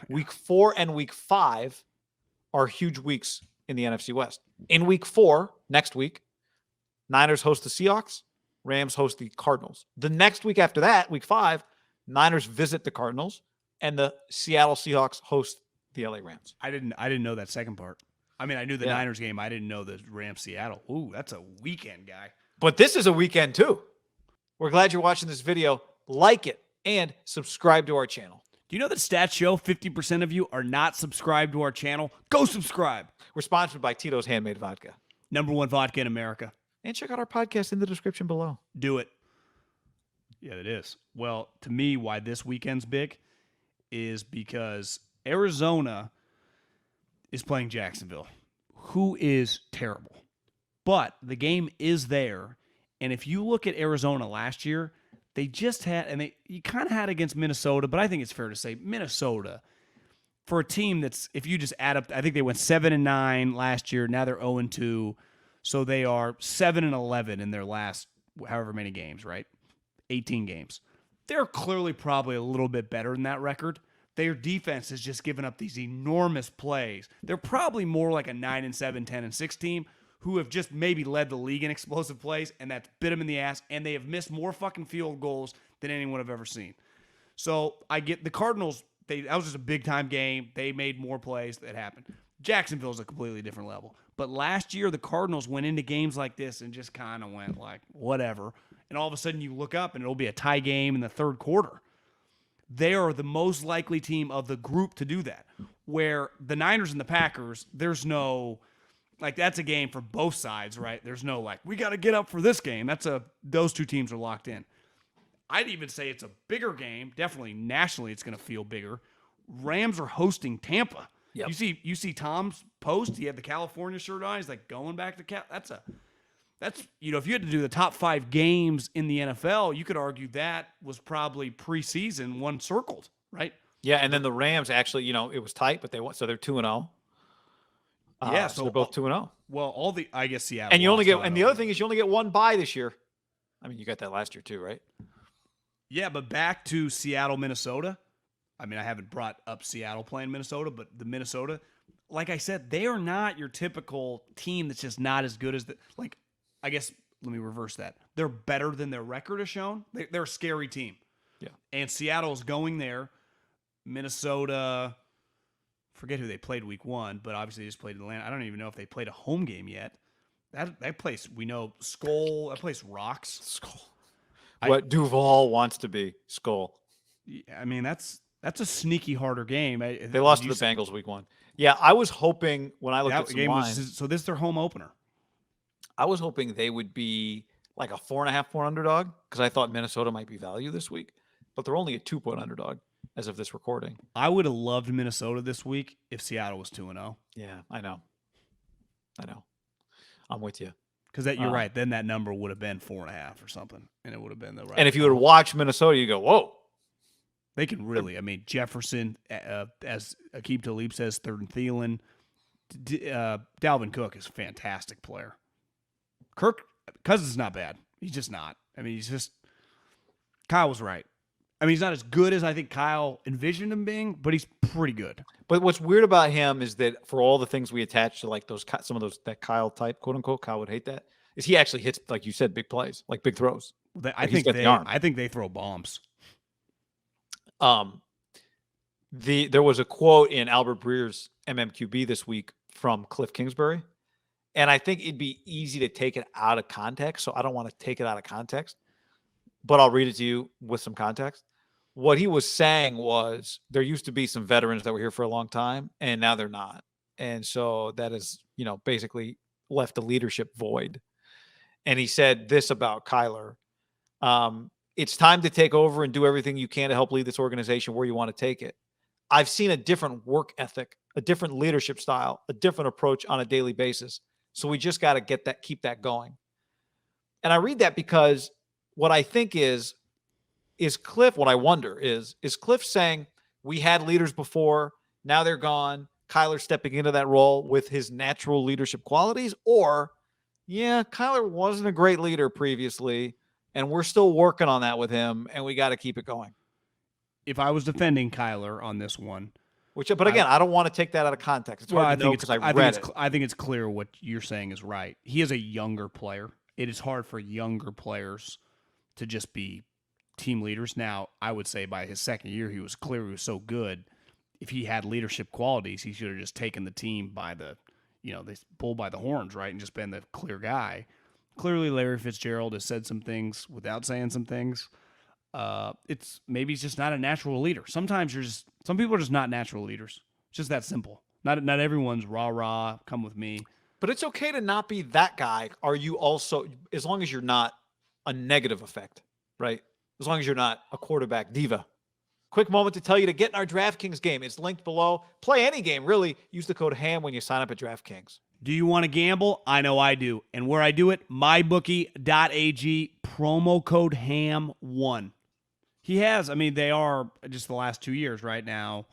Week 4 and Week 5 are huge weeks in the NFC West. In Week 4, next week, Niners host the Seahawks, Rams host the Cardinals. The next week after that, Week 5, Niners visit the Cardinals, and the Seattle Seahawks host the LA Rams. I didn't know that second part. I mean, I knew the Niners game. I didn't know the Rams Seattle. Ooh, that's a weekend, guy. But this is a weekend too. We're glad you're watching this video. Like it and subscribe to our channel. Do you know that stats show 50% of you are not subscribed to our channel? Go subscribe. We're sponsored by Tito's Handmade Vodka. #1 vodka in America. And check out our podcast in the description below. Do it. Yeah, it is. Well, to me, why this weekend's big is because Arizona is playing Jacksonville, who is terrible. But the game is there. And if you look at Arizona last year, they just had, and you kind of had against Minnesota, but I think it's fair to say Minnesota, for a team that's, if you just add up, I think they went 7-9 last year. Now they're 0-2. So they are 7-11 in their last however many games, right? 18 games. They're clearly probably a little bit better than that record. Their defense has just given up these enormous plays. They're probably more like a 9-7, 10-6 team who have just maybe led the league in explosive plays, and that's bit them in the ass, and they have missed more fucking field goals than anyone I've ever seen. So I get the Cardinals, that was just a big-time game. They made more plays that happened. Jacksonville's a completely different level. But last year, the Cardinals went into games like this and just kind of went like, whatever. And all of a sudden, you look up, and it'll be a tie game in the third quarter. They are the most likely team of the group to do that. Where the Niners and the Packers, there's no, like, that's a game for both sides, right? There's no, like, we got to get up for this game. Those two teams are locked in. I'd even say it's a bigger game. Definitely nationally, it's going to feel bigger. Rams are hosting Tampa. Yep. You see Tom's post. He had the California shirt on. He's like going back to Cal. That's if you had to do the top 5 games in the NFL, you could argue that was probably preseason one circled, right? Yeah, and then the Rams actually, it was tight, but so they're 2-0. Yeah, so they're both 2-0. Well, I guess Seattle. And the other thing is you only get one bye this year. I mean, you got that last year too, right? Yeah, but back to Seattle, Minnesota. I mean, I haven't brought up Seattle playing Minnesota, but the Minnesota, like I said, they are not your typical team that's just not as good as I guess, let me reverse that. They're better than their record has shown. They're a scary team. Yeah. And Seattle's going there. Minnesota, forget who they played week 1, but obviously they just played Atlanta. I don't even know if they played a home game yet. That place, we know, Skull, that place rocks. Skull. What Duval wants to be, Skull. I mean, that's a sneaky harder game. They lost to the Bengals week 1. Yeah, I was hoping when I looked at some game lines. So this is their home opener. I was hoping they would be like a 4.5-point underdog because I thought Minnesota might be value this week, but they're only a 2-point underdog as of this recording. I would have loved Minnesota this week if Seattle was 2-0. Yeah, I know. I'm with you. Because you're right. Then that number would have been 4.5 or something, and it would have been the right. And if you would have watched Minnesota, you go, whoa. They can really. I mean, Jefferson, as Aqib Talib says, third and Thielen. Dalvin Cook is a fantastic player. Kirk Cousins is not bad. He's just not. I mean, Kyle was right. I mean, he's not as good as I think Kyle envisioned him being, but he's pretty good. But what's weird about him is that for all the things we attach to like some of those that Kyle type, quote unquote, Kyle would hate that, is he actually hits, like you said, big plays, like big throws. I think they throw bombs. There was a quote in Albert Breer's MMQB this week from Cliff Kingsbury, and I think it'd be easy to take it out of context, so I don't want to take it out of context, but I'll read it to you with some context. What he was saying was there used to be some veterans that were here for a long time, and now they're not. And so that is, basically left the leadership void. And he said this about Kyler. It's time to take over and do everything you can to help lead this organization where you want to take it. I've seen a different work ethic, a different leadership style, a different approach on a daily basis. So we just got to keep that going. And I read that because what I think is Cliff, what I wonder is Cliff saying we had leaders before, now they're gone, Kyler stepping into that role with his natural leadership qualities? Or, yeah, Kyler wasn't a great leader previously, and we're still working on that with him, and we got to keep it going. If I was defending Kyler on this one, But again, I don't want to take that out of context. It's hard to know because I read it. I think it's clear what you're saying is right. He is a younger player. It is hard for younger players to just be team leaders. Now, I would say by his second year, he was so good. If he had leadership qualities, he should have just taken the team by the, they bull by the horns, right, and just been the clear guy. Clearly, Larry Fitzgerald has said some things without saying some things. Maybe he's just not a natural leader. Sometimes some people are just not natural leaders. It's just that simple. Not everyone's rah, come with me. But it's okay to not be that guy. Are you also, as long as you're not a negative effect, right? As long as you're not a quarterback diva. Quick moment to tell you to get in our DraftKings game. It's linked below. Play any game, really. Use the code HAM when you sign up at DraftKings. Do you want to gamble? I know I do. And where I do it, mybookie.ag, promo code HAM1. He has, they are just the last 2 years right now.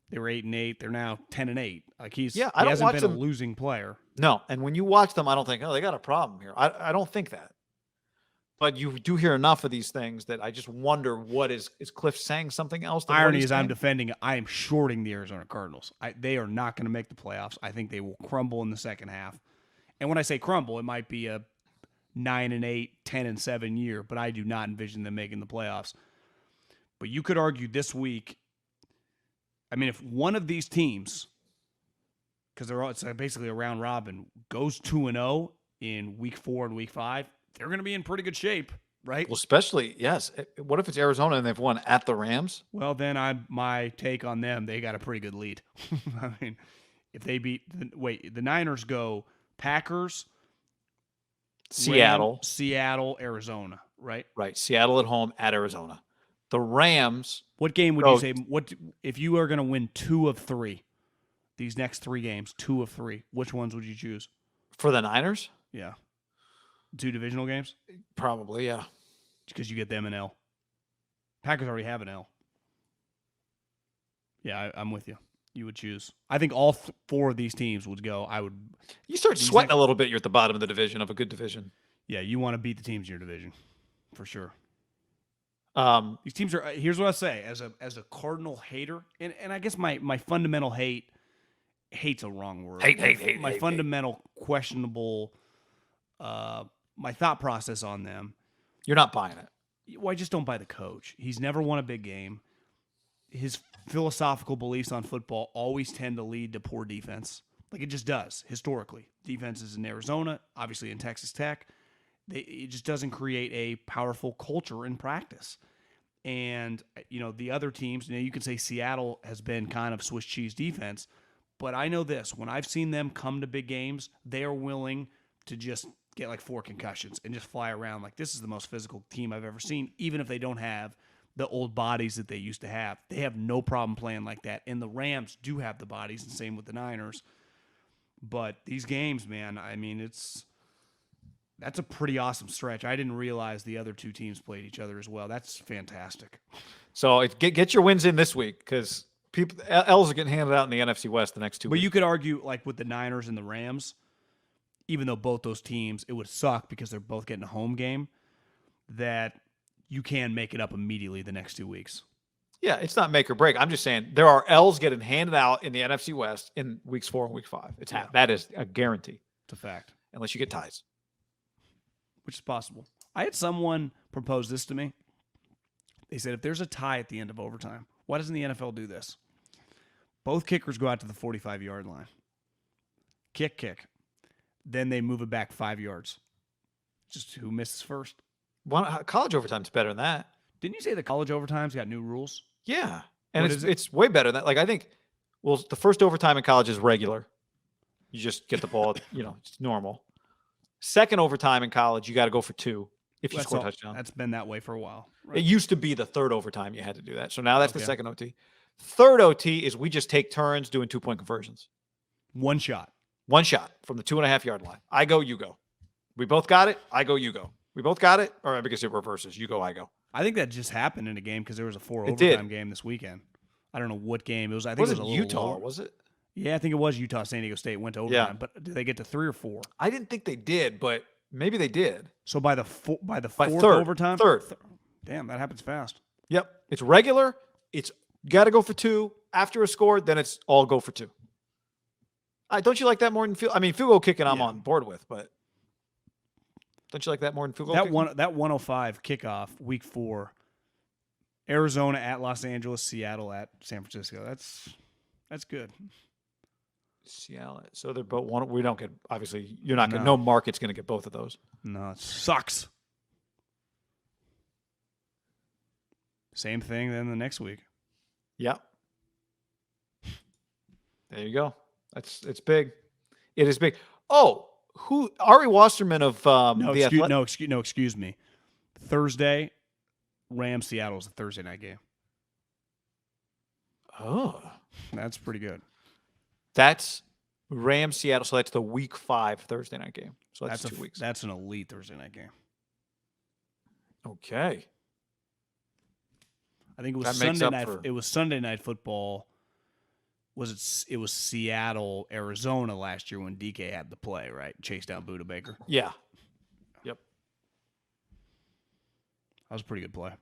They were 8-8. They're now 10-8. Like he hasn't been a losing player. No, and when you watch them, I don't think, they got a problem here. I don't think that. But you do hear enough of these things that I just wonder what is Cliff saying something else? Irony is I am shorting the Arizona Cardinals. They are not going to make the playoffs. I think they will crumble in the second half. And when I say crumble, it might be a 9-8, 10-7 year, but I do not envision them making the playoffs. But you could argue this week, if one of these teams, because it's basically a round robin, goes 2-0 in week 4 and week 5, they're going to be in pretty good shape, right? Well, especially, yes. What if it's Arizona and they've won at the Rams? Well, then my take on them, they got a pretty good lead. If they beat the Niners go Packers, Seattle, Arizona, right? Right. Seattle at home at Arizona. The Rams. What game would you say? What if you are going to win 2 of 3? These next 3 games, 2 of 3. Which ones would you choose for the Niners? Yeah, 2 divisional games. Probably, yeah. Because you get them an L. Packers already have an L. Yeah, I'm with you. You would choose. I think all 4 of these teams would go. You start sweating a little bit. You're at the bottom of the division of a good division. Yeah, you want to beat the teams in your division, for sure. These teams are. Here's what I say as a Cardinal hater, and I guess my fundamental hate's a wrong word. Hate. My fundamental questionable, my thought process on them. You're not buying it. Well, I just don't buy the coach. He's never won a big game. His philosophical beliefs on football always tend to lead to poor defense. Like it just does historically. Defenses in Arizona, obviously in Texas Tech. It just doesn't create a powerful culture in practice. And, the other teams, you can say Seattle has been kind of Swiss cheese defense, but I know this. When I've seen them come to big games, they are willing to just get like 4 concussions and just fly around. Like this is the most physical team I've ever seen, even if they don't have the old bodies that they used to have. They have no problem playing like that. And the Rams do have the bodies, and same with the Niners. But these games, man, that's a pretty awesome stretch. I didn't realize the other 2 teams played each other as well. That's fantastic. So get your wins in this week because L's are getting handed out in the NFC West the next 2 weeks. But you could argue, like with the Niners and the Rams, even though both those teams, it would suck because they're both getting a home game, that you can make it up immediately the next 2 weeks. Yeah, it's not make or break. I'm just saying there are L's getting handed out in the NFC West in weeks 4 and week 5. That is a guarantee. It's a fact. Unless you get ties. Which is possible. I had someone propose this to me. They said, if there's a tie at the end of overtime, why doesn't the NFL do this? Both kickers go out to the 45-yard line. Kick. Then they move it back 5 yards. Just who misses first. College overtime's better than that. Didn't you say the college overtime's got new rules? Yeah. And it's way better than that. Like, I think, the first overtime in college is regular. You just get the ball, it's normal. Second overtime in college, you got to go for 2 if you score a touchdown. That's been that way for a while. Right? It used to be the third overtime you had to do that. So now that's the second OT. Third OT is we just take turns doing 2-point conversions. One shot from the 2.5-yard line. I go, you go. We both got it. I go, you go. We both got it. Or because it reverses. You go, I go. I think that just happened in a game because there was a 4 overtime game this weekend. I don't know what game it was. I think it was a little Utah, lower. was it? Yeah, I think it was Utah. San Diego State went to overtime. Yeah. But did they get to 3 or 4? I didn't think they did, but maybe they did. So by the fourth overtime? Third. Damn, that happens fast. Yep. It's regular. It's You got to go for 2 after a score. Then it's all go for 2. Don't you like that more than field? I mean, field goal kicking, I'm on board with, but don't you like that more than field goal kicking? That 105 kickoff week 4, Arizona at Los Angeles, Seattle at San Francisco. That's good. Seattle. So they're both one. We don't get, obviously, you're not going to, no market's going to get both of those. No, it sucks. Same thing then the next week. Yep. There you go. It's big. It is big. Oh, who Ari Wasserman of excuse me. Thursday, Rams Seattle is a Thursday night game. Oh, that's pretty good. That's Rams Seattle. So that's the week 5 Thursday night game. So that's 2 weeks. That's an elite Thursday night game. Okay. I think it was Sunday night. It was Sunday Night Football. It was Seattle, Arizona last year when DK had the play, right? Chased down Buda Baker. Yeah. Yep. That was a pretty good play.